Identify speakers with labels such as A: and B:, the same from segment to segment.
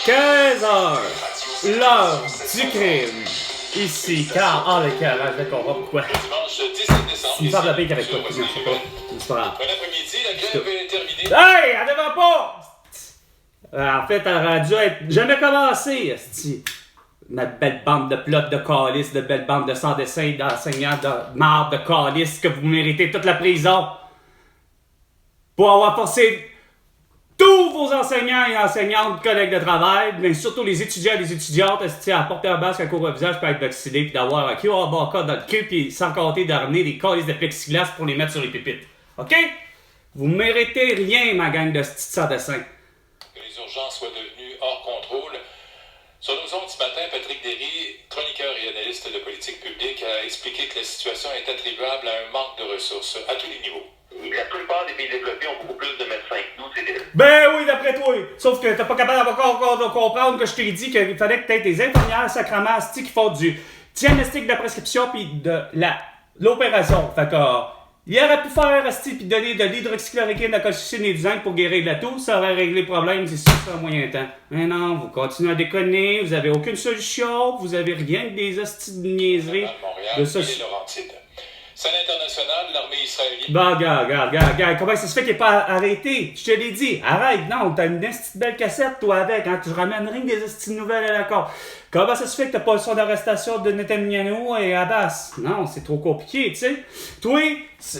A: 15h, l'heure du crime. Ici, car le cœur, je comprends pourquoi. Il me parle de pire avec toi, je sais pas. C'est pas grave.
B: Bon après-midi, la grève est terminée.
A: Hey, elle devait pas! En fait, elle aurait dû être jamais commencé, esti. Notre belle bande de plots de calices, de belle bande de sans-dessin, d'enseignants de marde de calices que vous méritez toute la prison. Pour avoir forcé tous vos enseignants et enseignantes, collègues de travail, mais surtout les étudiants et les étudiantes, à porter un masque, un couvre-visage, puis être vacciné, puis d'avoir un QR barcode dans le cul, puis sans compter d'amener des calices de plexiglas pour les mettre sur les pépites. OK? Vous méritez rien, ma gang de sans-dessin.
B: Que les urgences soient devenues hors contrôle. Sur nos ondes ce matin, Patrick Derry, chroniqueur et analyste de politique publique, a expliqué que la situation est attribuable à un manque de ressources à tous les niveaux.
C: La plupart des pays développés ont beaucoup plus de médecins que nous, c'est des...
A: Ben oui, d'après toi. Sauf que t'es pas capable encore de comprendre que je t'ai dit qu'il fallait que t'aies des infirmières sacrament qui font du diagnostic de prescription puis de l'opération. Fait que il aurait pu faire asti puis donner de l'hydroxychloroquine, de la colchicine et du zinc pour guérir la toux, ça aurait réglé le problème d'ici un moyen temps. Mais non, vous continuez à déconner, vous avez aucune solution, vous avez rien que des hosties de niaiseries.
B: Montréal,
A: de ça.
B: et Laurentides. Scène internationale, l'armée israélienne.
A: Bah, regarde, comment ça se fait qu'il n'est pas arrêté? Je te l'ai dit, arrête, non, t'as une petite belle cassette, toi, avec, hein, tu ramènes rien des petites nouvelles à l'accord. Comment ça se fait que t'as pas le son d'arrestation de Netanyahu et Abbas? Non, c'est trop compliqué, tu sais. Toi,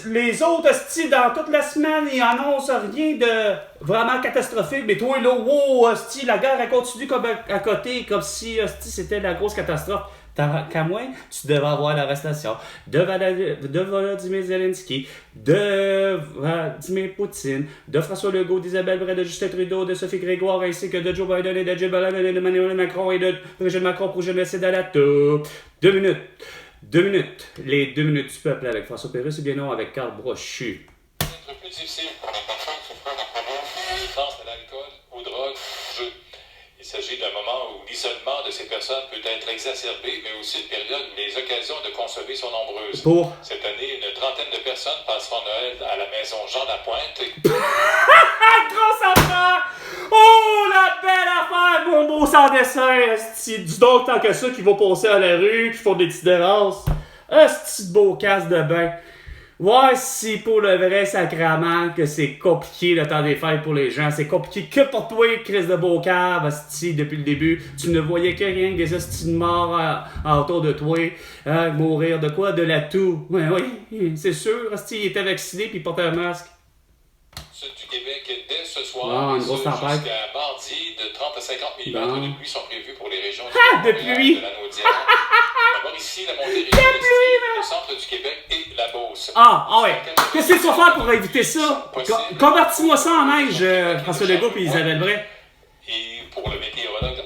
A: les autres hosties, dans toute la semaine, ils annoncent rien de vraiment catastrophique, mais toi, là, wow, hostie, la guerre, elle continue comme à côté, comme si, hostie, c'était la grosse catastrophe. Qu'à moi, tu devrais avoir l'arrestation de Volodymyr Zelensky, de Vladimir Poutine, de François Legault, d'Isabelle Bray, de Justin Trudeau, de Sophie Grégoire, ainsi que de Joe Biden et de Jill Biden et de Emmanuel Macron et de Brigitte Macron pour génocide à la taupe. 2 minutes. Les 2 minutes du peuple avec François Pérusse et bien non avec Carl Brochu.
B: C'est plus difficile pour les personnes souffrant de dépendance à l'alcool, aux drogues, aux jeux. Il s'agit d'un moment où l'isolement de ces personnes peut être exacerbé, mais aussi une période où les occasions de consommer sont nombreuses.
A: Pour
B: Cette année, une trentaine de personnes passeront Noël à la maison Jean Lapointe.
A: Grosse affaire! Oh, la belle affaire, mon beau sans-dessin! Esti, dis donc tant que ça qui vont passer à la rue, qui font des petites dérances. Esti de beau casse de bain. Ouais, si pour le vrai sacrament que c'est compliqué le temps des fêtes pour les gens, c'est compliqué que pour toi, Chris de Beaucave, asti, depuis le début, tu ne voyais que rien que des asti de morts autour de toi, mourir de quoi? De la toux. Ouais, oui, c'est sûr, asti, il était vacciné puis il portait un masque.
B: Sud du Québec, dès ce soir,
A: Ah, une grosse tempête.
B: jusqu'à mardi, de 30 à 50 mm de pluie sont prévus pour les régions
A: de pluie!
B: de la Naudière. D'abord ici, la montée le centre du Québec et la Beauce.
A: Ah ouais. Qu'est-ce que tu vas faire pour éviter ça? Convertis-moi ça en neige, François Legault et Isabelle Bray.
B: Et pour le météorologue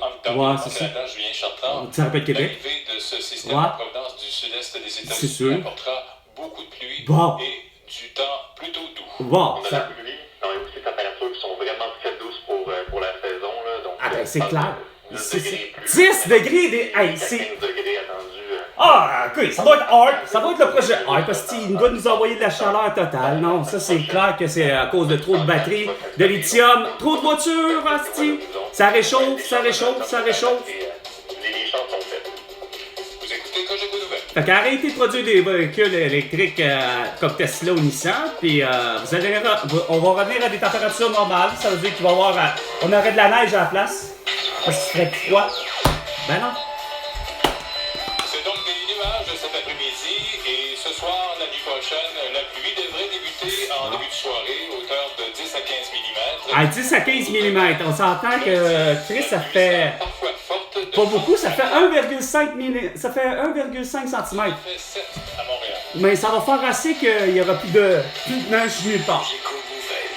B: Julien Chartrand,
A: Ça rappelle Québec.
B: l'arrivée de ce système en provenance du sud-est des États-Unis apportera beaucoup de pluie et du temps plutôt doux.
A: Bon,
C: On a la pluie, on a aussi des températures qui sont vraiment très douces pour la saison. Là, donc,
A: ah ben c'est clair.
C: 10
A: degrés, hey, c'est...
C: 15 degrés attendus.
A: Ah, ok, ça doit être hard. Ça doit être le projet hard parce qu'il va nous envoyer de la chaleur totale. Non, ça c'est clair que c'est à cause de trop de batteries, de lithium, trop de voitures, asti. Ça réchauffe.
C: Les champs sont faits.
B: Vous écoutez Cogeco Nouvelles.
A: Fait qu'arrêtez de produire des véhicules électriques comme Tesla ou Nissan, puis on va revenir à des températures normales. Ça veut dire qu'il va y avoir, on aurait de la neige à la place. Parce qu'il ferait froid. Ben non.
B: C'est donc des nuages cet après-midi et ce soir, la nuit prochaine, la pluie devrait débuter en début de soirée, hauteur de 10 à 15 mm.
A: À 10 à 15 mm. On s'entend que Chris, ça fait
B: Parfois forte.
A: pas beaucoup, ça fait 1,5 mm. Ça fait 1,5 cm.
B: Ça fait 7 à Montréal.
A: Mais ça va faire assez qu'il n'y aura plus de neige nulle part.
B: Cogeco Nouvelles.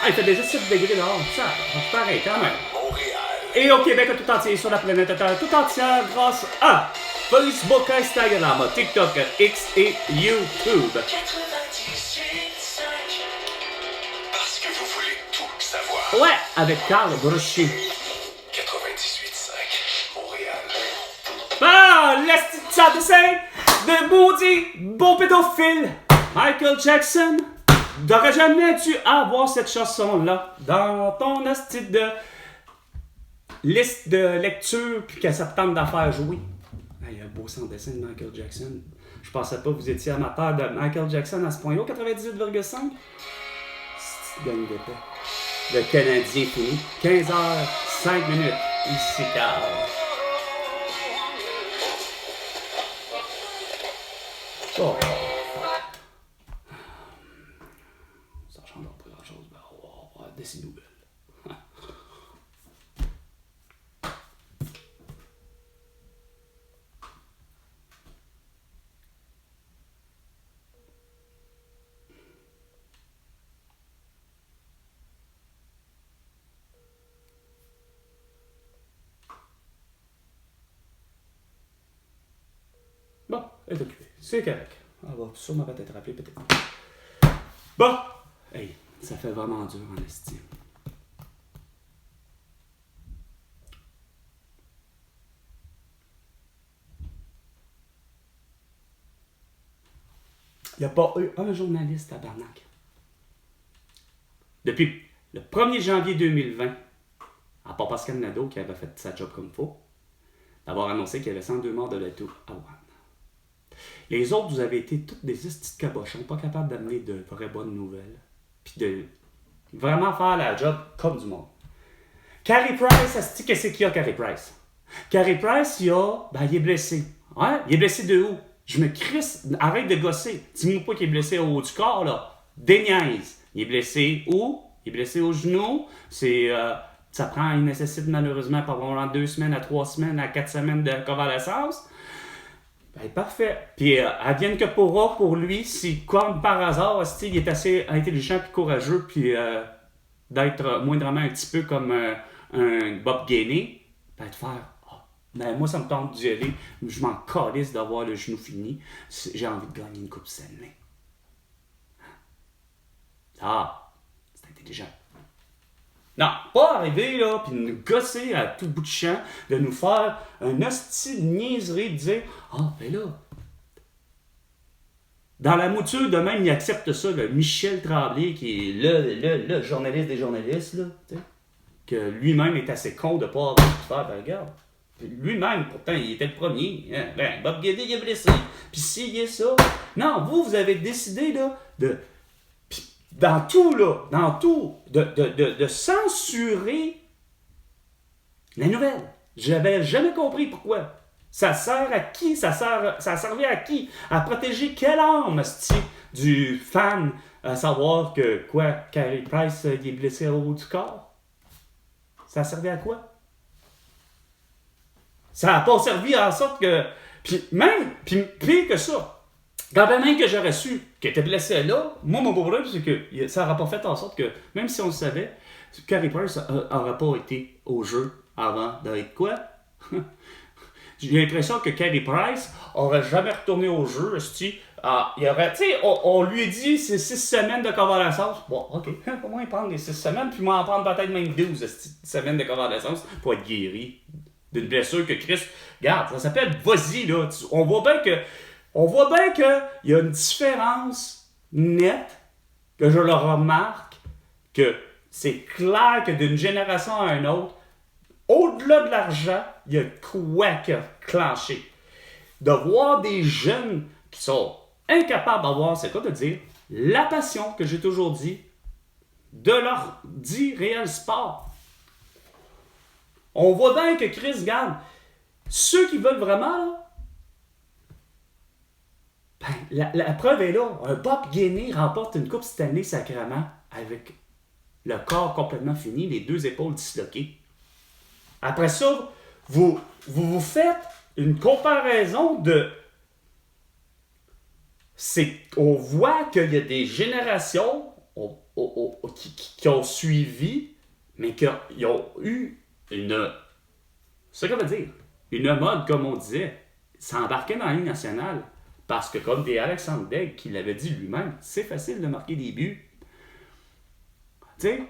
A: Ah, il fait déjà 7 degrés dehors. Ça, c'est pareil quand même.
B: Montréal.
A: Et au Québec tout entier, sur la planète Terre tout entière, grâce à Facebook, Instagram, TikTok, X et YouTube.
B: 98.5. Parce que vous voulez tout savoir.
A: Ouais, avec Carl Brochu.
B: 98.5. Montréal.
A: Ah, l'estime de maudit beau pédophile. Michael Jackson, T'aurais jamais dû avoir cette chanson-là dans ton hostie de liste de lecture puis que ça te tente d'en faire jouer. Il y a un beau sans dessin de Michael Jackson. Je pensais pas que vous étiez amateur de Michael Jackson à ce point-là, 98,5. C'est gagne d'épais. Le Canadien fini. 15h05 minutes. Ici, car. Oh. Ça ne changera pas grand-chose. Ben, on va avoir des nouvelles. Bon, elle est occupée. C'est correct. On va sûrement peut-être rappeler, peut-être. Bon! Hey, ça fait vraiment dur en estime. Il n'y a pas eu un journaliste à Barnac. Depuis le 1er janvier 2020, à part Pascal Nadeau qui avait fait sa job comme il faut, d'avoir annoncé qu'il y avait 102 morts de l'auto à Wuhan. Les autres, vous avez été toutes des petits cabochons, pas capables d'amener de vraies bonnes nouvelles, puis de vraiment faire la job comme du monde. Carey Price, qu'est-ce qu'il y a, Carey Price? Carey Price, il est blessé. Ouais? Il est blessé de où? Je me crisse, arrête de gosser. Dis-moi pas qu'il est blessé au haut du corps, là. Déniaise. Il est blessé où? Il est blessé au genou. Il nécessite malheureusement probablement 2 semaines à 3 semaines à 4 semaines de convalescence. Ben, parfait. Puis, advienne que pourra pour lui, si, comme par hasard, il est assez intelligent et courageux, puis d'être moindrement un petit peu comme un Bob Gainey, ben, de faire, ben, moi, ça me tente d'y aller. Je m'en calisse d'avoir le genou fini. J'ai envie de gagner une coupe Stanley. Ah, c'est intelligent. Non, pas arriver là, puis nous gosser à tout bout de champ, de nous faire un hostie de niaiserie, de dire ben là. Dans la mouture de même, il accepte ça, le Michel Tremblay, qui est le journaliste des journalistes, là, tu sais, que lui-même est assez con de ne pas avoir pu faire, ben regarde. Lui-même, pourtant, il était le premier. Hein? Ben, Bob Gainey, il est blessé, puis s'il est ça. Non, vous avez décidé, là, dans tout, de censurer la nouvelle. J'avais jamais compris pourquoi. Ça sert à qui? Ça servait à qui? À protéger quelle âme, du fan, à savoir que, Carey Price, il est blessé au haut du corps? Ça servait à quoi? Ça n'a pas servi en sorte que... Puis pire que ça, quand même que j'aurais su qu'il était blessé là, moi, mon problème, c'est que ça n'aurait pas fait en sorte que, même si on le savait, Carey Price n'aurait pas été au jeu avant d'être quoi? J'ai l'impression que Carey Price n'aurait jamais retourné au jeu. Il aurait, on lui a dit c'est 6 semaines de convalescence. Bon, ok, au moins prendre les 6 semaines, puis moi en prendre peut-être même 12 semaines de convalescence pour être guéri d'une blessure que Chris. Regarde, ça s'appelle vas-y, là. On voit bien qu'il y a une différence nette, que je le remarque, que c'est clair que d'une génération à une autre, au-delà de l'argent, il y a quoi qui a clenché. De voir des jeunes qui sont incapables d'avoir, c'est quoi de dire, la passion que j'ai toujours dit, de leur dit réel sport. On voit bien que Chris, regarde, ceux qui veulent vraiment, là, la preuve est là. Un Bob Gainey remporte une coupe Stanley sacrément avec le corps complètement fini, les 2 épaules disloquées. Après ça, vous faites une comparaison de... On voit qu'il y a des générations qui ont suivi, mais qui ont eu une... C'est ça qu'on veut dire. Une mode, comme on disait, s'embarquer dans la Ligue nationale. Parce que, comme des Alexandre Daigle qui l'avait dit lui-même, c'est facile de marquer des buts. Tu sais,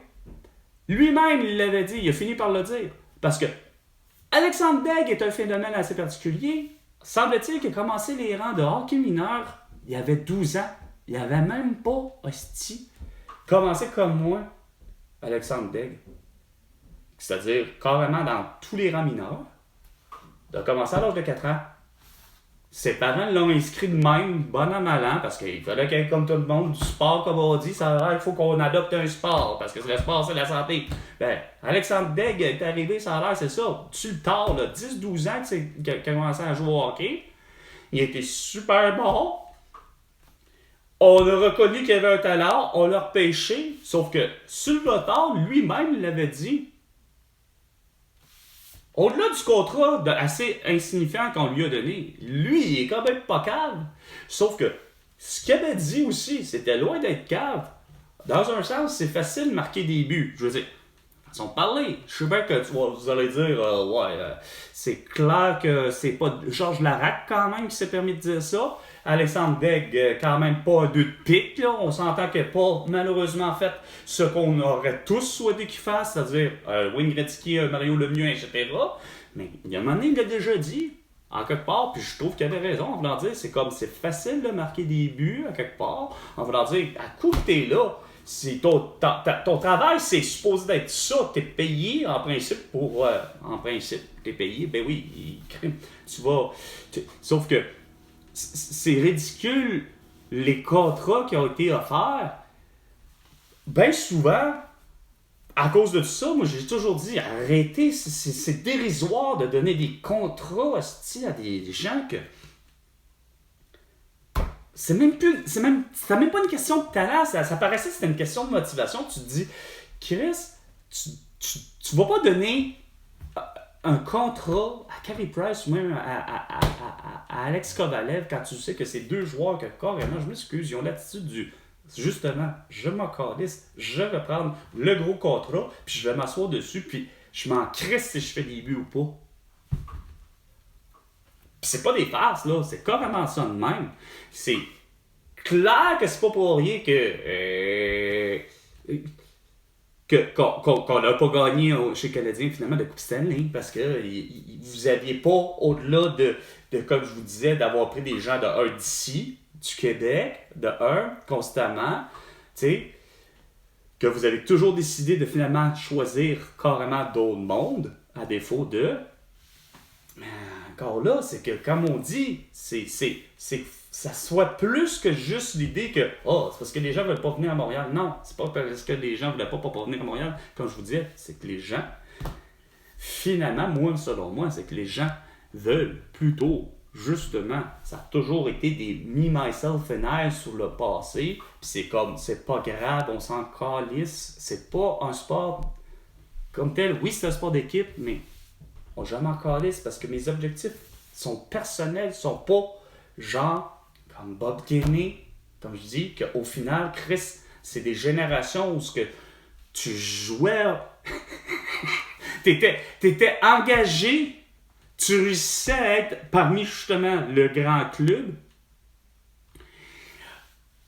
A: lui-même, il l'avait dit, il a fini par le dire. Parce que Alexandre Daigle est un phénomène assez particulier. Semble-t-il qu'il a commencé les rangs de hockey mineur il y avait 12 ans. Il n'avait même pas, commencé comme moi, Alexandre Daigle. C'est-à-dire carrément dans tous les rangs mineurs. Il a commencé à l'âge de 4 ans. Ses parents l'ont inscrit de même, bon an, mal an, parce qu'il fallait qu'il y ait comme tout le monde du sport, comme on dit, ça a l'air, il faut qu'on adopte un sport, parce que le sport, c'est la santé. Ben, Alexandre Daigle est arrivé, ça a l'air, c'est ça, tu le tard, 10-12 ans qu'il a commencé à jouer au hockey. Il était super bon. On a reconnu qu'il avait un talent, on l'a repêché, sauf que Sulvatore lui-même l'avait dit. Au-delà du contrat assez insignifiant qu'on lui a donné, lui, il est quand même pas cave. Sauf que ce qu'il avait dit aussi, c'était loin d'être cave. Dans un sens, c'est facile de marquer des buts. Je veux dire, façon de parler. Je sais bien que vous allez dire, c'est clair que c'est pas Georges Laraque quand même qui s'est permis de dire ça. Alexandre Daigle, quand même pas un 2 de pique, là. On s'entend qu'il n'a pas malheureusement fait ce qu'on aurait tous souhaité qu'il fasse, c'est-à-dire Wayne Gretzky, Mario Lemieux, etc. Mais il y a un moment donné, il l'a déjà dit, en quelque part, puis je trouve qu'il avait raison en voulant dire, c'est facile de marquer des buts, à quelque part, en voulant dire, à coup que t'es là, c'est ton travail, c'est supposé d'être ça, t'es payé en principe pour... en principe, t'es payé, ben oui, tu vas... Sauf que c'est ridicule les contrats qui ont été offerts. Bien souvent, à cause de tout ça, moi j'ai toujours dit arrêtez, c'est dérisoire de donner des contrats à des gens que. C'est même pas une question de talent, ça paraissait que c'était une question de motivation. Tu te dis, Chris, tu vas pas donner un contrat à Carey Price ou même à Alex Kovalev quand tu sais que c'est deux joueurs que carrément, je m'excuse, ils ont l'attitude du justement, je m'en calisse, je vais prendre le gros contrat, puis je vais m'asseoir dessus, puis je m'en crisse si je fais des buts ou pas. Puis c'est pas des farces, là, c'est carrément ça de même. C'est clair que c'est pas pour rien qu'on n'a pas gagné chez Canadien finalement de Coupe Stanley parce que vous n'aviez pas, au-delà de, comme je vous disais, d'avoir pris des gens de un d'ici, du Québec, de un, constamment, tu sais, que vous avez toujours décidé de finalement choisir carrément d'autres mondes, à défaut de... Mais encore là, c'est que, comme on dit, ça soit plus que juste l'idée que c'est parce que les gens ne veulent pas venir à Montréal. Non, c'est pas parce que les gens ne voulaient pas venir à Montréal. Comme je vous disais, c'est que les gens, finalement, moi, selon moi, c'est que les gens veulent plutôt, justement, ça a toujours été des me, myself and I sur le passé. Puis c'est comme, c'est pas grave, on s'en calisse. C'est pas un sport comme tel. Oui, c'est un sport d'équipe, mais je m'en calisse parce que mes objectifs sont personnels, sont pas genre comme Bob Gainey, comme je dis, qu'au final, Chris, c'est des générations où ce que tu jouais, t'étais engagé, tu réussissais à être parmi justement le grand club,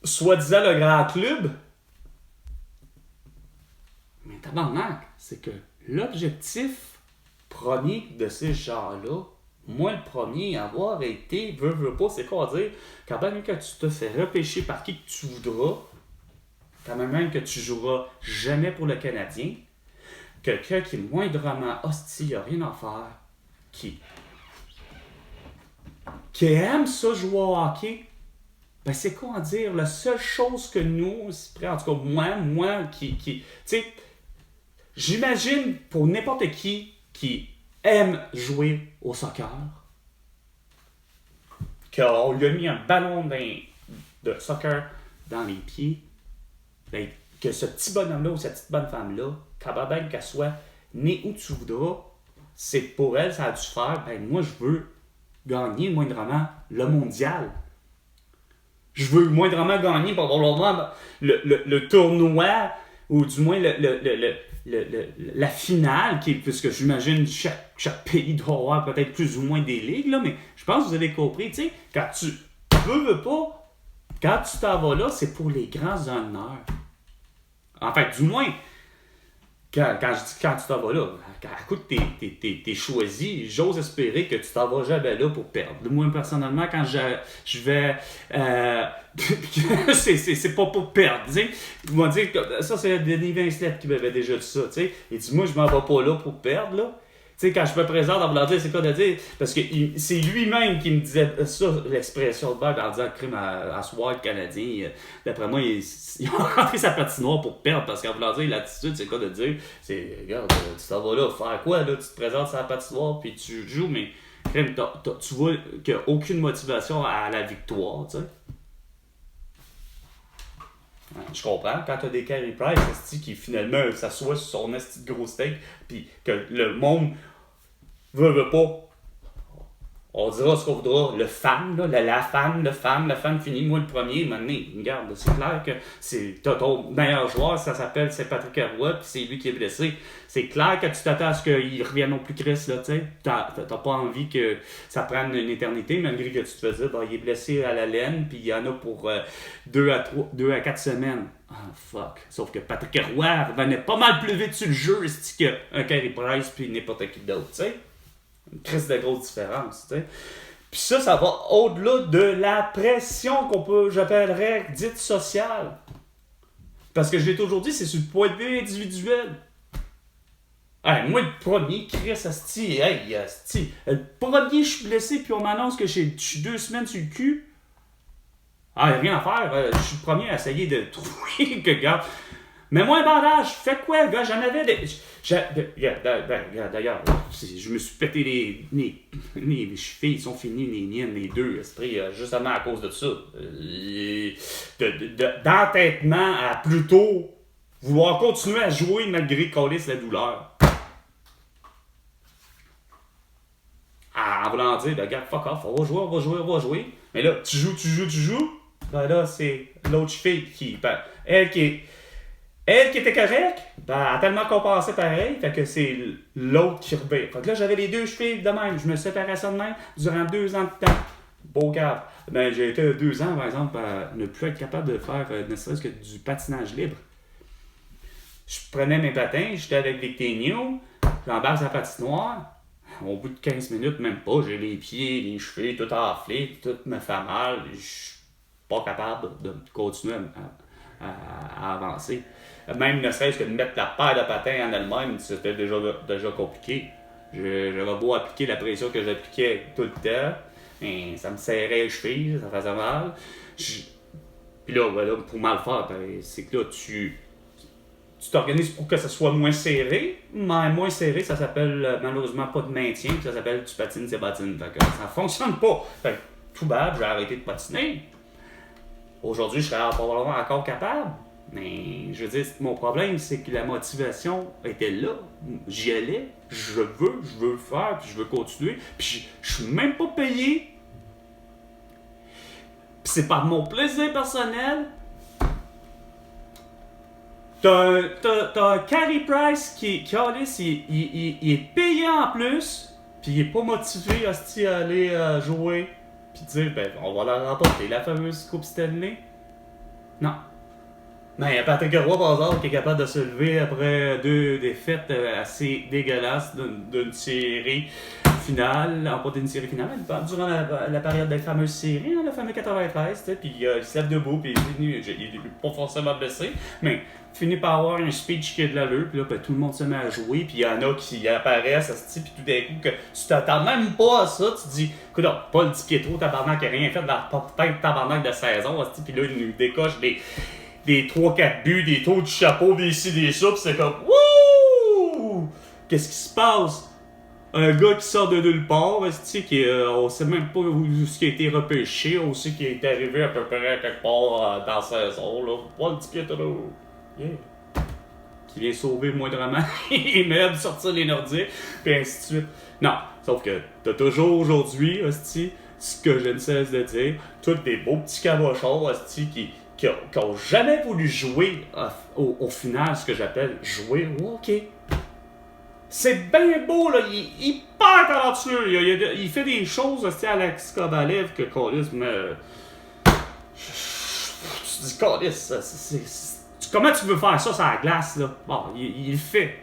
A: soi-disant le grand club, mais tabarnak, c'est que l'objectif premier de ces gens-là, moi, le premier, avoir été, veux pas, c'est quoi dire, quand même que tu te fais repêcher par qui que tu voudras, quand même que tu joueras jamais pour le Canadien, quelqu'un qui est moindrement hostile, il n'y a rien à faire, qui aime ça jouer au hockey, ben c'est quoi dire, la seule chose que nous, en tout cas moi, qui tu sais, j'imagine pour n'importe qui aime jouer au soccer, qu'on lui a mis un ballon de soccer dans les pieds, ben, que ce petit bonhomme-là ou cette petite bonne femme-là, capable qu'elle soit née où tu voudras, c'est pour elle, ça a dû faire, ben moi je veux gagner moindrement le mondial. Je veux moindrement gagner probablement le tournoi, ou du moins la finale, puisque j'imagine chaque pays doit avoir peut-être plus ou moins des ligues, là, mais je pense que vous avez compris, tu sais, quand tu veux pas, quand tu t'en vas là, c'est pour les grands honneurs. En fait, du moins, Quand je dis quand tu t'en vas là, écoute, t'es choisi, j'ose espérer que tu t'en vas jamais là pour perdre. Moi, personnellement, quand je vais... c'est pas pour perdre, tu sais. Ils m'ont dit, ça c'est Denis Vincelette qui m'avait déjà dit ça, tu sais. Il dit, moi, je m'en vais pas là pour perdre, là. Tu sais, quand je me présente en voulant dire, c'est quoi de dire? Parce que c'est lui-même qui me disait ça, l'expression de bague, en disant crime à soir le Canadien. D'après moi, il a rentré sa patinoire pour perdre, parce qu'en voulant dire, l'attitude, c'est quoi de dire? C'est, regarde, tu t'en vas là, faire quoi, là? Tu te présentes sur la patinoire, puis tu joues, mais crime, tu vois qu'il n'y a aucune motivation à la victoire, tu sais. Je comprends, quand t'as des Carey Price qui finalement s'assoit sur son esti de gros steak, puis que le monde veut pas, on dira ce qu'on voudra, le fan, là, la fan finit, moi le premier, maintenant, regarde, c'est clair que t'as ton meilleur joueur, ça s'appelle, c'est Patrick Roy, puis c'est lui qui est blessé. C'est clair que tu t'attends à ce qu'il revienne au plus Chris, là, tu sais. T'as pas envie que ça prenne une éternité, malgré que tu te faisais, il est blessé à la laine, puis il y en a pour 2 à 4 semaines. Ah, fuck. Sauf que Patrick Roy revenait pas mal plus vite sur le jeu, qu'un Carey Price, puis n'importe qui d'autre, tu sais. Une crise de grosse différence, tu sais. Puis ça va au-delà de la pression j'appellerais dite sociale. Parce que je l'ai toujours dit, c'est sur le point de vue individuel. Hey, moi, le premier, Chris, asti, le premier, je suis blessé, puis on m'annonce que je suis 2 semaines sur le cul. Ah, rien à faire, je suis le premier à essayer de trouver que, gars. Mais moi, un bandage, fais quoi, gars? J'en avais des. D'ailleurs, je me suis pété les chevilles, ils sont finis, les miennes, les deux, esprit, justement à cause de ça. D'entêtement à plutôt vouloir continuer à jouer malgré coller la douleur. En voulant dire, regarde, fuck off, on va jouer. Mais là, tu joues. Ben là, c'est l'autre cheville qui. Elle qui était correcte, elle a tellement compensé pareil, fait que c'est l'autre qui revient. Fait que là, j'avais les 2 chevilles de même. Je me séparais ça de même durant 2 ans de temps. Beau cap. Ben, j'ai été 2 ans, par exemple, à ne plus être capable de faire ne serait-ce que du patinage libre. Je prenais mes patins, j'étais avec Victorino, j'embarque sa patinoire. Au bout de 15 minutes, même pas, j'ai les pieds, les chevilles, tout enflé, tout me fait mal. Je suis pas capable de continuer à avancer. Même ne serait-ce que de mettre la paire de patins en elle-même, c'était déjà compliqué. J'avais beau appliquer la pression que j'appliquais tout le temps, et ça me serrait les chevilles, ça faisait mal. Puis là, pour mal faire, c'est que là, tu t'organises pour que ça soit moins serré, mais moins serré, ça s'appelle malheureusement pas de maintien, puis ça s'appelle tu patines, c'est patine. Fait que ça fonctionne pas. Fait que, tout bad, j'ai arrêté de patiner. Aujourd'hui, je serais probablement encore capable. Mais je veux dire, mon problème, c'est que la motivation était là. J'y allais, je veux le faire, puis je veux continuer. Puis je suis même pas payé. Puis c'est par mon plaisir personnel. T'as un Carey Price qui il est payé en plus, puis il est pas motivé à aller jouer, puis dire, ben, on va la remporter, la fameuse Coupe Stanley. Non. Mais il y a Patrick Roy, par exemple, qui est capable de se lever après 2 défaites assez dégueulasses d'une série finale. Pas d'une série finale, durant la période de la fameuse série, la fameuse 93, puis il se lève debout, puis il est pas forcément blessé, mais finit par avoir un speech qui a de l'allure, puis là, tout le monde se met à jouer, puis il y en a qui apparaissent, puis tout d'un coup, que tu t'attends même pas à ça, tu te dis, écoute, Paul Di Pietro, tabarnak, qui a rien fait dans peut-être tabarnak de saison, puis là, il nous décoche des 3-4 buts, des taux de chapeau, des ci, des ça, pis c'est comme wouh! Qu'est-ce qui se passe? Un gars qui sort de nulle part, on sait même pas où ce qui a été repêché, on sait qu'il est arrivé à peu près quelque part dans la saison, là. Paul Di Pietro, yeah! Qui vient sauver moindrement les meubles, sortir les Nordiques, puis ainsi de suite. Non, sauf que t'as toujours aujourd'hui, ce que je ne cesse de dire, tous des beaux petits cabochons, qui ont jamais voulu jouer au final, ce que j'appelle jouer au hockey. C'est bien beau, là, il est hyper talentueux, il fait des choses à Alex Kovalev que Callis me... Tu dis Callis, tu Comment tu veux faire ça sur la glace, là? Bon, il le fait.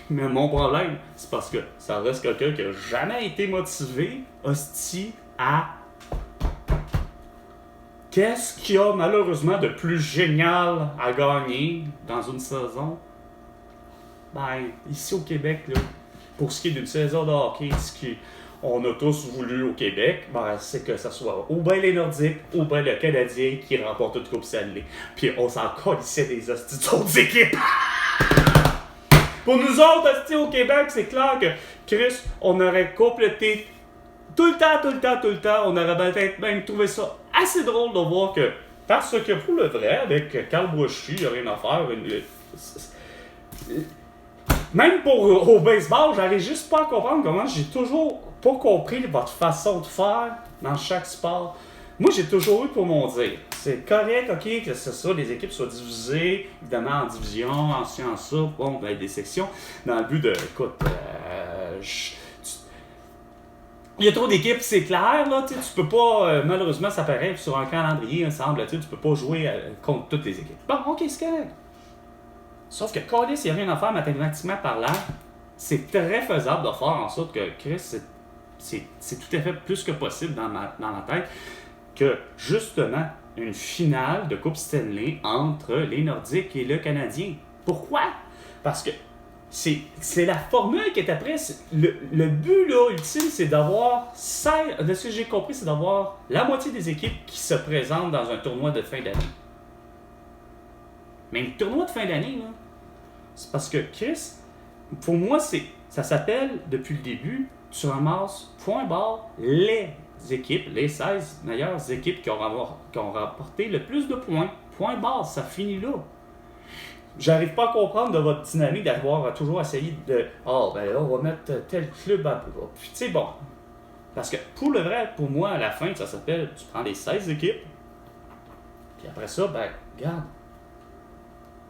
A: mais mon problème, c'est parce que ça reste quelqu'un qui n'a jamais été motivé, hostie, à... Qu'est-ce qu'il y a malheureusement de plus génial à gagner dans une saison? Ben, ici au Québec, là, pour ce qui est d'une saison de hockey, ce qu'on a tous voulu au Québec, ben, c'est que ce soit ou bien les Nordiques, ou bien le Canadien qui remporte une Coupe Stanley. Puis on s'en colissait des hosties d'autres équipes. Pour nous autres, hosties au Québec, c'est clair que, Chris, on aurait complété tout le temps, on aurait peut-être même trouvé ça assez drôle de voir que, parce que pour le vrai, avec Carl Brochu, il n'y a rien à faire. Même au baseball, j'arrive juste pas à comprendre comment j'ai toujours pas compris votre façon de faire dans chaque sport. Moi, j'ai toujours eu pour mon dire. C'est correct, ok, que ce soit, les équipes soient divisées, évidemment en division, en ça, bon, ben, des sections, dans le but de, écoute, il y a trop d'équipes, c'est clair, là, tu peux pas, malheureusement, ça paraît sur un calendrier ensemble, tu peux pas jouer contre toutes les équipes. Bon, ok, c'est correct. Sauf que Callis, il n'y a rien à faire mathématiquement parlant. C'est très faisable de faire en sorte que Chris, c'est tout à fait plus que possible dans ma tête que justement une finale de Coupe Stanley entre les Nordiques et le Canadien. Pourquoi? Parce que c'est la formule qui est après. Le but là, ultime, c'est d'avoir 16, de ce que j'ai compris, c'est d'avoir la moitié des équipes qui se présentent dans un tournoi de fin d'année. Mais le tournoi de fin d'année, là, c'est parce que Chris, pour moi, ça s'appelle, depuis le début, tu ramasses point barre les équipes, les 16 meilleures équipes qui ont rapporté le plus de points. Point barre, ça finit là. J'arrive pas à comprendre de votre dynamique d'avoir toujours essayé de ben là, on va mettre tel club à... Puis tu sais, bon. Parce que pour le vrai, pour moi, à la fin, ça s'appelle, tu prends les 16 équipes, puis après ça, ben, regarde.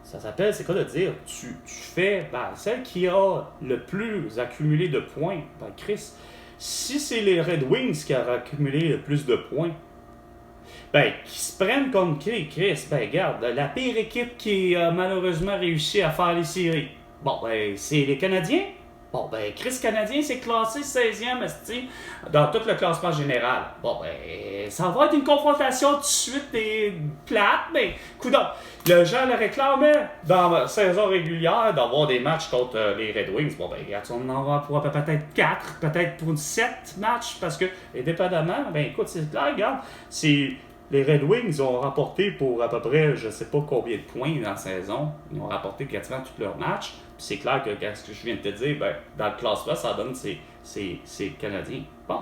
A: Ça s'appelle, c'est quoi de dire? Tu fais, ben, celle qui a le plus accumulé de points, ben, Chris, si c'est les Red Wings qui ont accumulé le plus de points, ben, qui se prennent comme Chris, ben, regarde, la pire équipe qui a malheureusement réussi à faire les séries, bon, ben, c'est les Canadiens. Bon, ben, Chris Canadien, c'est classé 16e, esti, dans tout le classement général. Bon, ben, ça va être une confrontation tout de suite des plates, mais, coudonc, le gens le réclamaient dans la saison régulière d'avoir des matchs contre les Red Wings. Bon, ben, regarde, on en va pour peut-être 4, peut-être pour 7 matchs, parce que, indépendamment, ben, écoute, c'est clair, regarde, c'est... Les Red Wings ont rapporté pour à peu près, je ne sais pas combien de points dans la saison. Ils ont rapporté quasiment tous leurs matchs. Puis c'est clair que, ce que je viens de te dire, ben, dans le classement, ça donne c'est Canadiens. Bon.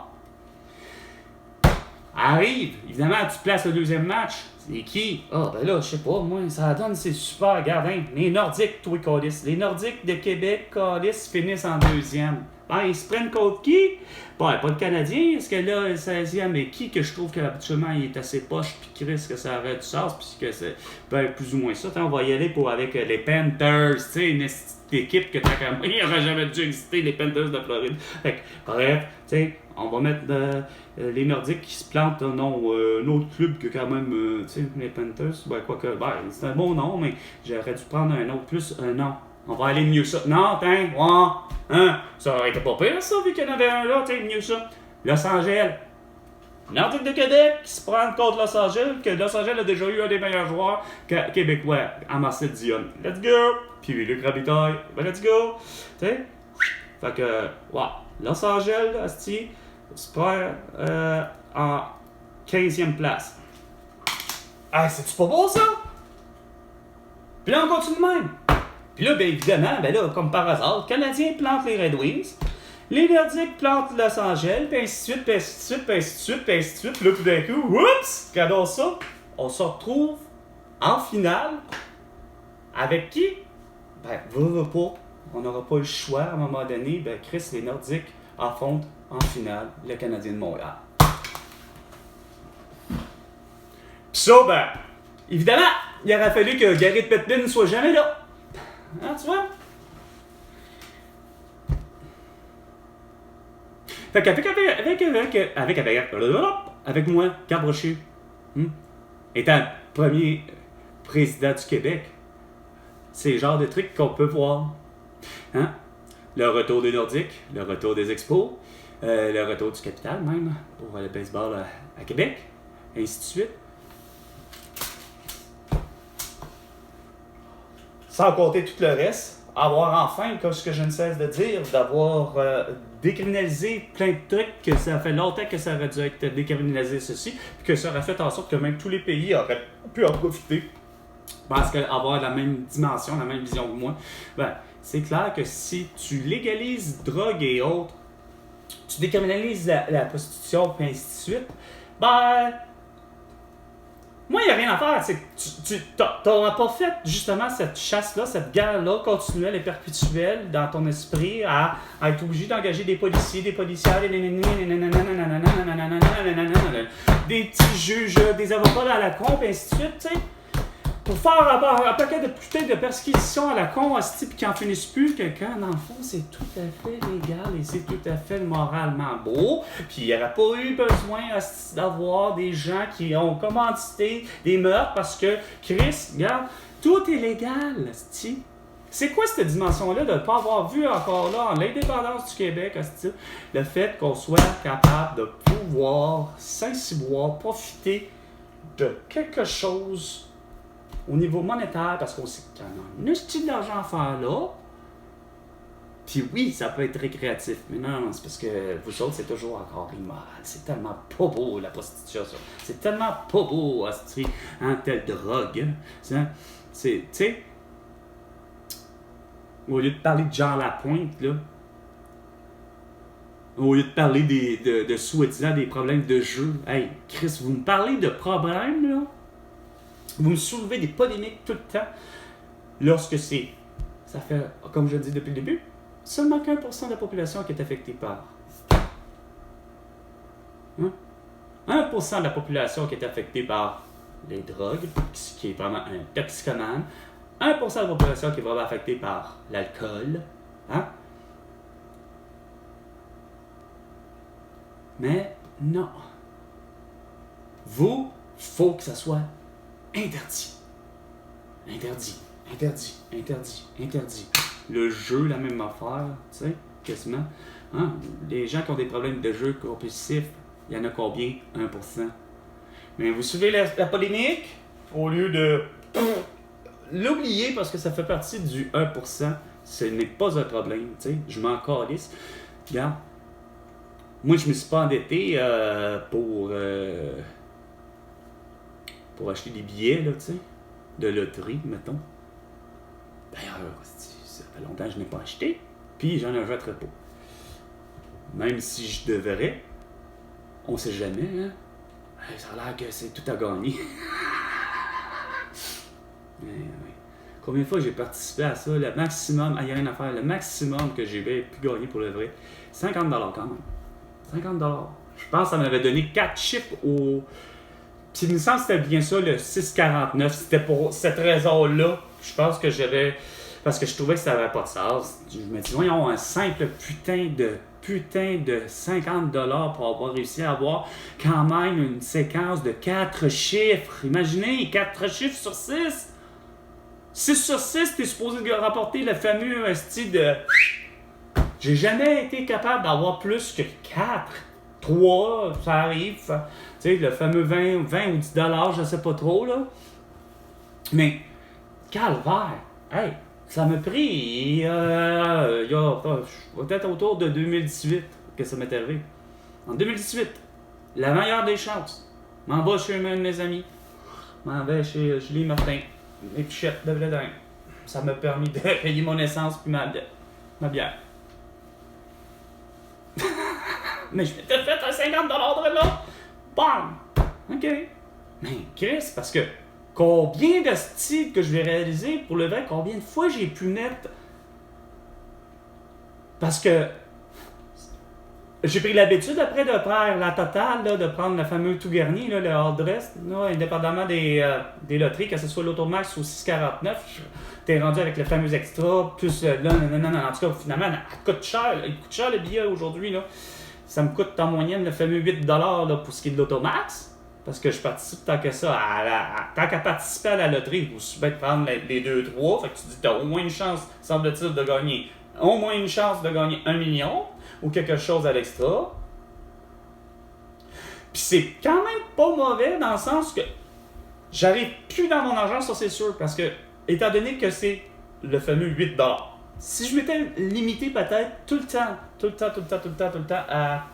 A: Arrive, évidemment, tu places le deuxième match. C'est qui? Ah, ben là, je sais pas, moi, ça donne, c'est super. Regarde, hein, les Nordiques, toi, Callis. Les Nordiques de Québec, Callis, finissent en deuxième. Ben, ils se prennent contre qui? Bon, pas le Canadien, parce que là, le 16e, mais qui que je trouve qu'habituellement, il est assez poche, puis Chris, que ça aurait du sens, puis que c'est ben, plus ou moins ça. On va y aller avec les Panthers, tu sais, une équipe que t'as quand même. Il n'aurait jamais dû exister, les Panthers de Floride. Fait que, bref, tu sais, on va mettre les Nordiques qui se plantent, non, un autre club que quand même, tu sais, les Panthers, ben, quoique, ben, c'est un bon nom, mais j'aurais dû prendre un autre plus, non. On va aller mieux ça. Non, tiens, ça aurait été pas pire, ça, vu qu'il y en avait un là, tiens, mieux ça. Los Angeles. Nordique de Québec qui se prend contre Los Angeles, que Los Angeles a déjà eu un des meilleurs joueurs québécois, à Marcel Dion. Let's go! Puis Luc Robitaille, let's go! Tu sais? Fait que, Los Angeles, asti, se prend en 15e place. Ah, c'est-tu pas beau, ça? Puis là, on continue de même. Puis là, bien évidemment, ben là, comme par hasard, le Canadien plante les Red Wings, les Nordiques plantent Los Angeles, puis ainsi de suite, puis ainsi de suite, puis ainsi de suite, puis ainsi de suite. Puis là, tout d'un coup, oups, regardons ça, on se retrouve en finale avec qui? Ben, va pas, on n'aura pas le choix à un moment donné. Ben, Chris, les Nordiques affrontent en finale le Canadien de Montréal. Puis ça, ben, évidemment, il aurait fallu que Gary Bettman ne soit jamais là. Hein, tu vois? Fait qu'avec moi, Carl Brochu, étant président du Québec. C'est le genre de trucs qu'on peut voir. Hein? Le retour des Nordiques, le retour des Expos, le retour du Capital même, pour le baseball à Québec, et ainsi de suite. Sans compter tout le reste, avoir enfin, comme ce que je ne cesse de dire, d'avoir décriminalisé plein de trucs, que ça fait longtemps que ça aurait dû être décriminalisé ceci, puis que ça aurait fait en sorte que même tous les pays auraient pu en profiter. Parce qu'avoir la même dimension, la même vision que moi, ben, c'est clair que si tu légalises drogue et autres, tu décriminalises la prostitution, puis ainsi de suite, ben, moi, il n'y a rien à faire. C'est que tu n'auras pas fait justement cette chasse-là, cette guerre-là continuelle et perpétuelle dans ton esprit à être obligé d'engager des policiers, des policières, des petits juges, des avocats à la con, et ainsi de suite, tu sais. Pour faire un paquet de putain de perquisitions à la con, hostie, puis qui en finissent plus, quelqu'un, dans le fond, c'est tout à fait légal et c'est tout à fait moralement beau. Puis il n'y aurait pas eu besoin, hostie, d'avoir des gens qui ont commandité des meurtres parce que, Chris, regarde, tout est légal, hostie. C'est quoi cette dimension-là de ne pas avoir vu encore là, en l'indépendance du Québec, hostie, le fait qu'on soit capable de pouvoir s'insiboire, profiter de quelque chose au niveau monétaire, parce qu'on sait qu'il y en a un style d'argent à faire là. Puis oui, ça peut être récréatif, mais non, c'est parce que vous autres, c'est toujours encore immoral. C'est tellement pas beau, la prostitution, ça. C'est tellement pas beau, hostie, telle drogue. C'est, tu sais, au lieu de parler de Jean Lapointe, là, au lieu de parler de soi-disant des problèmes de jeu, hey, Chris, vous me parlez de problèmes, là? Vous me soulevez des polémiques tout le temps lorsque ça fait, comme je le dis depuis le début, seulement 1% de la population qui est affectée par. 1% de la population qui est affectée par les drogues, qui est vraiment un toxicomane. 1% de la population qui est vraiment affectée par l'alcool. Hein? Mais non. Vous, faut que ça soit interdit. Interdit. Le jeu, la même affaire, tu sais, quasiment. Hein? Les gens qui ont des problèmes de jeu compulsifs, il y en a combien? 1%. Mais vous suivez la polémique? Au lieu de l'oublier parce que ça fait partie du 1%, ce n'est pas un problème, tu sais. Je m'en calisse. Regarde, moi, je me suis pas endetté pour acheter des billets, là, tu sais, de loterie, mettons. D'ailleurs, ça fait longtemps que je n'ai pas acheté, puis j'en achèterai pas. Même si je devrais, on sait jamais, hein. Ça a l'air que c'est tout à gagner. Mais, oui. Combien de fois j'ai participé à ça? Le maximum, il n'y a rien à faire, le maximum que j'ai pu gagner pour le vrai, $50 quand même. $50. Je pense que ça m'avait donné 4 chiffres au... Puis il me semble que c'était bien ça, le 649. C'était pour cette raison-là. Je pense que j'avais... Parce que je trouvais que ça n'avait pas de sens. Je me dis, voyons, un simple putain de $50 pour avoir réussi à avoir quand même une séquence de 4 chiffres. Imaginez, 4 chiffres sur 6. 6 sur 6, t'es supposé rapporter le fameux style de... J'ai jamais été capable d'avoir plus que 4. 3, ça arrive. Tu sais, le fameux 20 ou 10 $, je sais pas trop, là. Mais, calvaire, hey, ça m'a pris, il y a peut-être autour de 2018 que ça m'est arrivé. En 2018, la meilleure des chances, m'en va chez un de mes amis, m'en vais chez Julie Martin, mes pichettes de bledin. Ça m'a permis de payer mon essence puis ma bière. Mais je m'étais fait un 50$ de là. Bam! OK. Mais Chris, parce que combien de styles que je vais réaliser pour le vrai, combien de fois j'ai pu mettre. Parce que j'ai pris l'habitude après de faire la totale, là, de prendre le fameux tout garni, là, le hard dress, là, indépendamment des loteries, que ce soit l'Automax ou 649, t'es rendu avec le fameux extra, plus là, en tout cas, finalement, il coûte cher le billet aujourd'hui, là. Ça me coûte en moyenne le fameux $8 là, pour ce qui est de l'Automax. parce que je participe tant que ça, tant qu'à participer à la loterie, vous pouvez prendre les 2-3, fait que tu dis, t'as au moins une chance, semble-t-il, de gagner, au moins une chance de gagner 1 million, ou quelque chose à l'extra. Puis c'est quand même pas mauvais dans le sens que j'arrive plus dans mon argent, ça c'est sûr, parce que, étant donné que c'est le fameux 8$, si je m'étais limité peut-être tout le temps à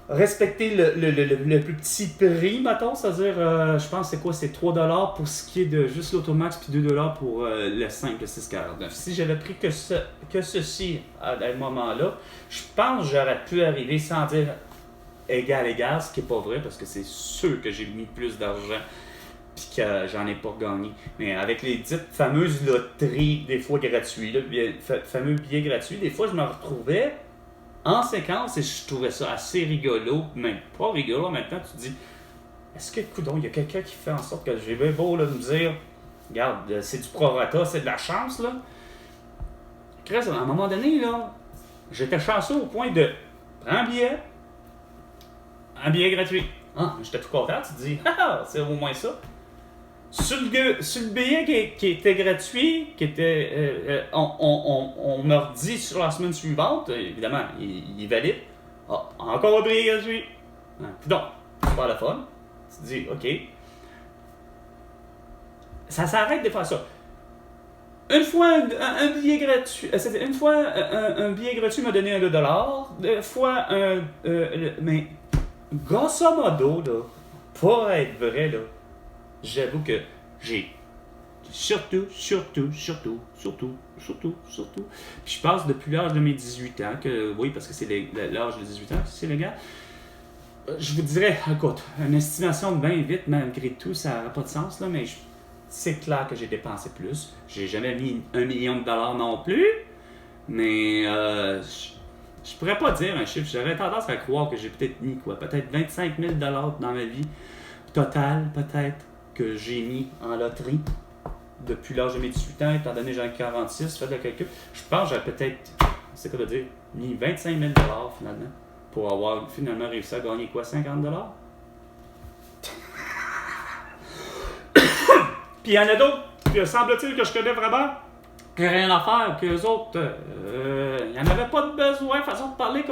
A: respecter le plus petit prix, mettons, c'est-à-dire, je pense c'est quoi, c'est 3$ pour ce qui est de juste l'Automax, puis 2$ pour le simple, le 649. Si j'avais pris que ceci à ce moment-là, je pense que j'aurais pu arriver sans dire égal, ce qui n'est pas vrai, parce que c'est sûr que j'ai mis plus d'argent puis que j'en ai pas gagné. Mais avec les dites fameuses loteries, des fois gratuites, fameux billets gratuits, des fois je me retrouvais en séquence et je trouvais ça assez rigolo, même pas rigolo en même temps. Tu te dis, est-ce que, coudonc, il y a quelqu'un qui fait en sorte que j'ai bien beau là, me dire, regarde, c'est du prorata, c'est de la chance, là. À un moment donné, là, j'étais chanceux au point de prendre un billet gratuit. Ah, j'étais tout content, tu te dis, c'est au moins ça. Sur le billet qui était gratuit, qui était, on me redit sur la semaine suivante, évidemment, il est valide. Ah, encore un billet gratuit. Donc, c'est pas la fun. Tu te dis, OK. Ça s'arrête de faire ça. Une fois, un billet gratuit, une fois, un billet gratuit m'a donné 2$. Deux fois, mais, grosso modo, là, pour être vrai, là, j'avoue que j'ai surtout. Puis je passe depuis l'âge de mes 18 ans, que oui, parce que c'est l'âge de 18 ans, c'est légal. Je vous dirais, écoute, une estimation de bien vite, malgré tout, ça n'a pas de sens, là, mais c'est clair que j'ai dépensé plus. J'ai jamais mis $1 million non plus, mais je pourrais pas dire un chiffre. J'aurais tendance à croire que j'ai peut-être mis peut-être 25 000$ dans ma vie totale, peut-être, que j'ai mis en loterie depuis l'âge de mes 18 ans, étant donné que j'en ai 46, faites le calcul. Je pense que j'aurais peut-être, c'est quoi de dire, mis 25 000$ finalement, pour avoir finalement réussi à gagner quoi, 50$? Puis il y en a d'autres, que semble-t-il que je connais vraiment, qui n'ont rien à faire, qu'eux autres, il n'y en avait pas de besoin, façon de parler,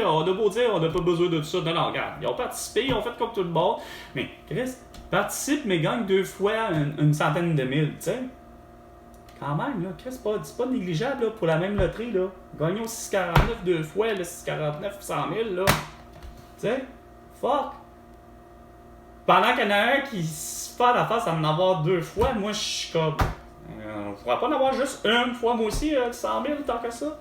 A: on a beau dire, on n'a pas besoin de tout ça. Non, regarde, ils ont participé, ils ont fait comme tout le monde, mais Chris, participe, mais gagne 2 fois une centaine de mille, tu sais. Quand même, là, Chris, c'est pas négligeable, là, pour la même loterie, là. Gagner au 649 2 fois, le 649, 100 000, là. Tu sais, fuck. Pendant qu'il y en a un qui se fait la face à en avoir 2 fois, moi, je suis comme... on ne pourra pas en avoir juste une fois, moi aussi, 100 000, tant que ça.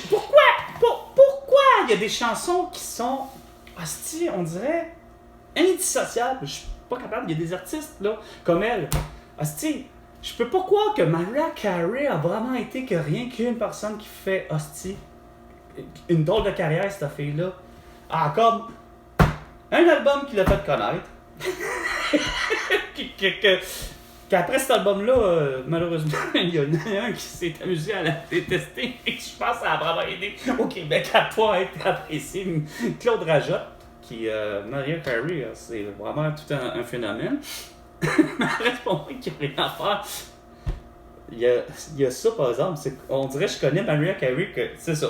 A: Pourquoi il y a des chansons qui sont, hostie, on dirait, indissociables? Je suis pas capable. Il y a des artistes, là, comme elle. Hostie, je peux pas croire que Mariah Carey a vraiment été que rien qu'une personne qui fait, hostie, une drôle de carrière, cette fille-là. Ah, comme un album qui l'a fait connaître. Qu'après cet album-là, malheureusement, il y en a un qui s'est amusé à la détester et je pense que ça a vraiment aidé au Québec à ne pas être apprécié. Claude Rajotte, qui, Mariah Carey, c'est vraiment tout un phénomène. Mais reste pour moi qu'il n'y a rien à faire. Il y a ça, par exemple, on dirait que je connais Mariah Carey, que c'est ça.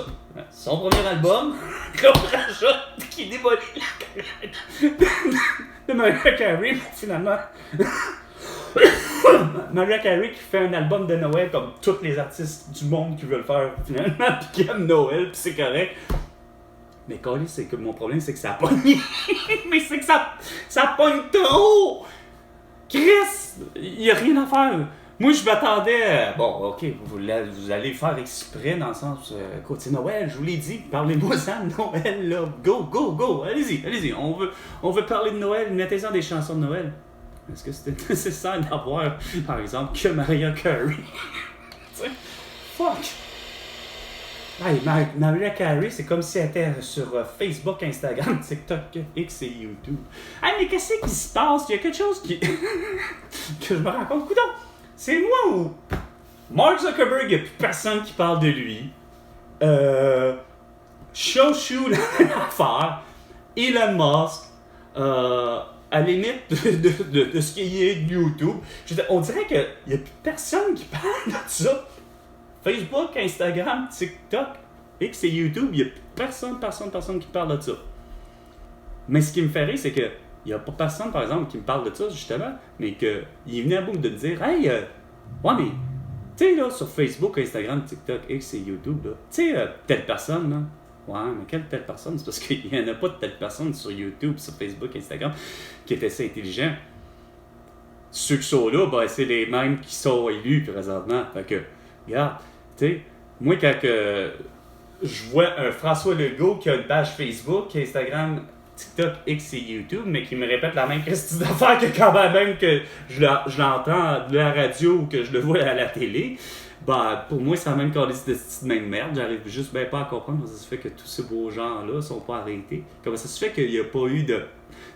A: Son premier album, Claude Rajotte, qui démolit la carrière de Mariah Carey, finalement. Mariah Carey qui fait un album de Noël comme tous les artistes du monde qui veulent faire finalement, puis qui aiment Noël, puis c'est correct. Mais Carly, c'est que mon problème, c'est que ça pogne. Mais c'est que ça pogne trop! Chris, il n'y a rien à faire. Moi, je m'attendais. Bon, ok, vous allez faire exprès dans le sens. Écoute, c'est Noël, je vous l'ai dit, parlez-moi-en de Noël, là. Go, allez-y. On veut parler de Noël, mettez-en des chansons de Noël. Est-ce que c'était nécessaire d'avoir, par exemple, que Mariah Carey? Tu sais, fuck! Hey, Mariah Carey, c'est comme si elle était sur Facebook, Instagram, TikTok, X et YouTube. Hey, mais qu'est-ce qui se passe? Il y a quelque chose qui... que je me rends compte. Coudonc, c'est moi Mark Zuckerberg, il n'y a plus personne qui parle de lui. Shoshu, la même affaire. Elon Musk. À la limite de ce qui est de YouTube. On dirait qu'il n'y a plus personne qui parle de ça. Facebook, Instagram, TikTok, X et YouTube, il n'y a plus personne qui parle de ça. Mais ce qui me fait rire, c'est que il n'y a pas personne, par exemple, qui me parle de ça, justement, mais qu'il venait à bout de me dire, hey, ouais, mais, tu sais, là, sur Facebook, Instagram, TikTok, X et YouTube, là, tu sais, telle personne, là, ouais, mais quelle telle personne? C'est parce qu'il n'y en a pas de telle personne sur YouTube, sur Facebook, Instagram, qui est assez intelligent. Ceux qui sont là, ben, c'est les mêmes qui sont élus présentement. Fait que, regarde, tu sais, moi, quand je vois un François Legault qui a une page Facebook, Instagram, TikTok, X et YouTube, mais qui me répète la même question d'affaires que quand même que je l'entends de la radio ou que je le vois à la télé, bah, pour moi, c'est la même calice de cette même merde. J'arrive juste bien pas à comprendre comment ça se fait que tous ces beaux gens-là sont pas arrêtés. Comment ça se fait qu'il n'y a pas eu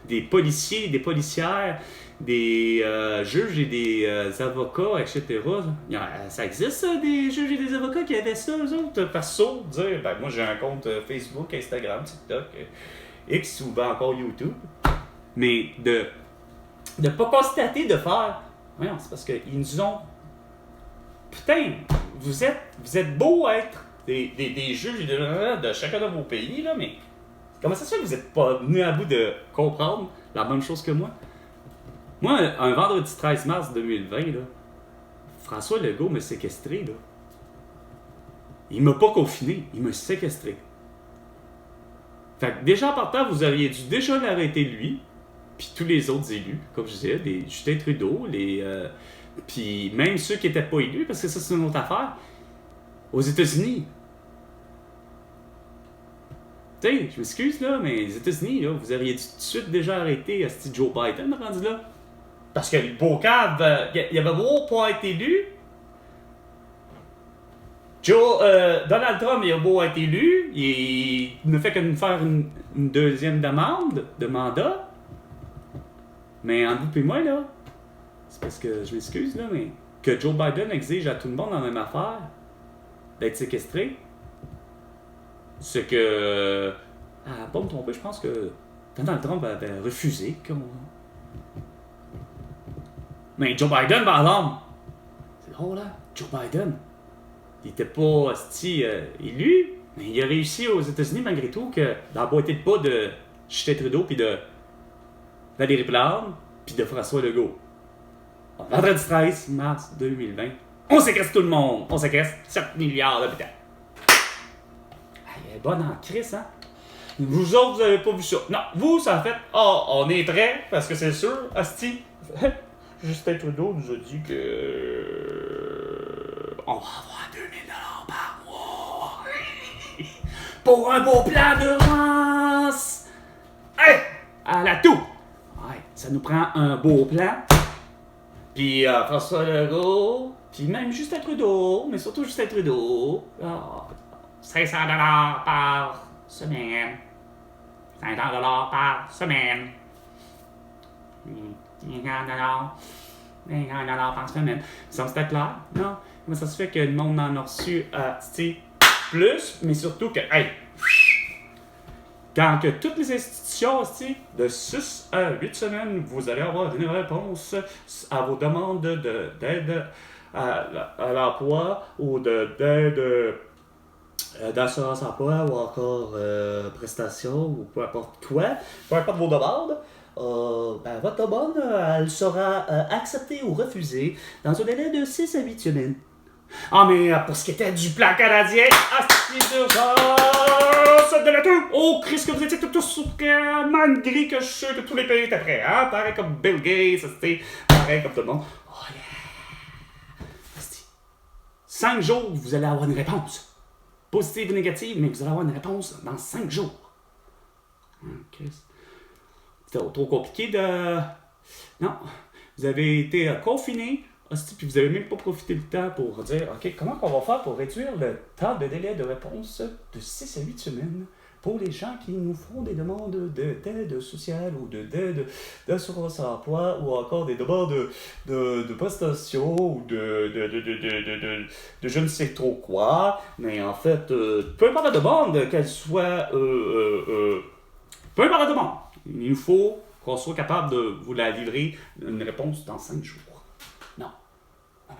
A: des policiers, des policières, des juges et des avocats, etc. Ça existe, ça, des juges et des avocats qui avaient ça, eux autres, perso, dire, ben, moi, j'ai un compte Facebook, Instagram, TikTok, X ou ben encore YouTube. Mais de pas constater, de faire, voyons, c'est parce qu'ils nous ont... Putain, vous êtes beaux être des juges de chacun de vos pays, là, mais comment ça se fait que vous n'êtes pas venus à bout de comprendre la même chose que moi? Moi, un vendredi 13 mars 2020, là, François Legault m'a séquestré, là. Il m'a pas confiné, il m'a séquestré. Fait que déjà en partant, vous auriez dû déjà l'arrêter lui, puis tous les autres élus, comme je disais, des Justin Trudeau, puis même ceux qui n'étaient pas élus, parce que ça c'est une autre affaire, aux États-Unis. Tu sais, je m'excuse là, mais les États-Unis, là, vous auriez dû tout de suite déjà arrêter Joe Biden rendu là. Parce que le beau cave, il avait beau pas être élu. Donald Trump, il a beau être élu, il ne fait que nous faire une deuxième demande de mandat. Mais en vous et moi, là, c'est parce que je m'excuse, là, mais que Joe Biden exige à tout le monde la même affaire, d'être séquestré, c'est que, pas me tromper, je pense que Donald Trump avait refusé. Mais Joe Biden, par exemple, c'est drôle, là, Joe Biden, il était pas élu, mais il a réussi aux États-Unis malgré tout que dans la boîte de pas de Justin Trudeau puis de Valérie Plante puis de François Legault. Vendredi 13 mars 2020, on séquestre tout le monde. On séquestre 7 milliards d'habitants. Elle est bonne en crise, hein? Vous autres, vous avez pas vu ça. Non, vous, ça a fait, on est prêts, parce que c'est sûr, asti. Justin Trudeau nous a dit que on va avoir 2000 $ par mois pour un beau plan d'urgence. Hey, à la tout. Ouais, ça nous prend un beau plan. Puis François Legault, puis même Justin Trudeau, mais surtout Justin Trudeau, 500 $ par semaine. 500 $ par semaine. 50 $ par semaine. Ça c'était clair, non? Comment ça se fait que le monde en a reçu plus, mais surtout que, hey, quand que toutes les institutions, de 6 à 8 semaines, vous allez avoir une réponse à vos demandes d'aide à l'emploi ou d'aide d'assurance emploi ou encore prestation ou peu importe quoi, peu importe vos demandes. Votre demande, elle sera acceptée ou refusée dans un délai de 6 à 8 semaines. Mais pour ce qui était du plan canadien, de la tout! Oh, Chris, que vous étiez tous malgré que je suis sûr que tous les pays étaient prêts, hein? Pareil comme Bill Gates, pareil comme tout le monde. Oh yeah! 5 jours, vous allez avoir une réponse. Positive ou négative, mais vous allez avoir une réponse dans 5 jours. Chris. C'était trop compliqué de... Non. Vous avez été confiné, puis vous n'avez même pas profité du temps pour dire, OK, comment on va faire pour réduire le temps de délai de réponse de 6 à 8 semaines pour les gens qui nous font des demandes d'aide sociale ou d'assurance emploi ou encore des demandes de prestations ou de je ne sais trop quoi. Mais en fait, peu importe la demande, qu'elle soit... peu importe la demande, il faut qu'on soit capable de vous la livrer une réponse dans 5 jours. Non. Il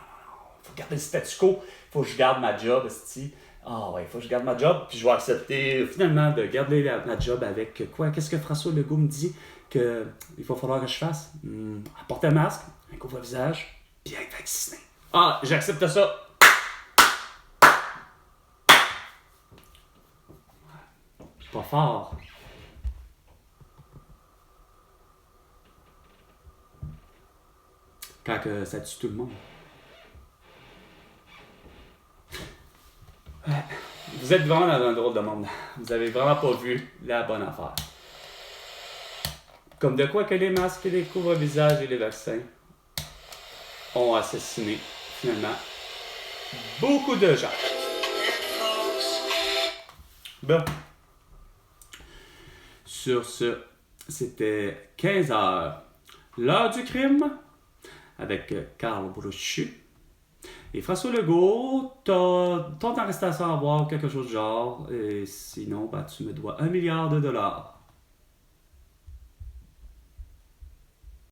A: faut garder le statu quo. Il faut que je garde ma job, esti. Ah ouais, il faut que je garde ma job, puis je vais accepter finalement de garder ma job avec quoi? Qu'est-ce que François Legault me dit qu'il va falloir que je fasse? Porter un masque, un couvre-visage, puis être vacciné. Ah, j'accepte ça. Je suis pas fort. Quand ça tue tout le monde. Vous êtes vraiment dans un drôle de monde. Vous avez vraiment pas vu la bonne affaire. Comme de quoi que les masques, les couvre-visages et les vaccins ont assassiné, finalement, beaucoup de gens. Bon. Sur ce, c'était 15h. L'heure du crime avec Carl Brochu. Et François Legault, ton arrestation à voir quelque chose de genre. Et sinon, tu me dois $1 milliard.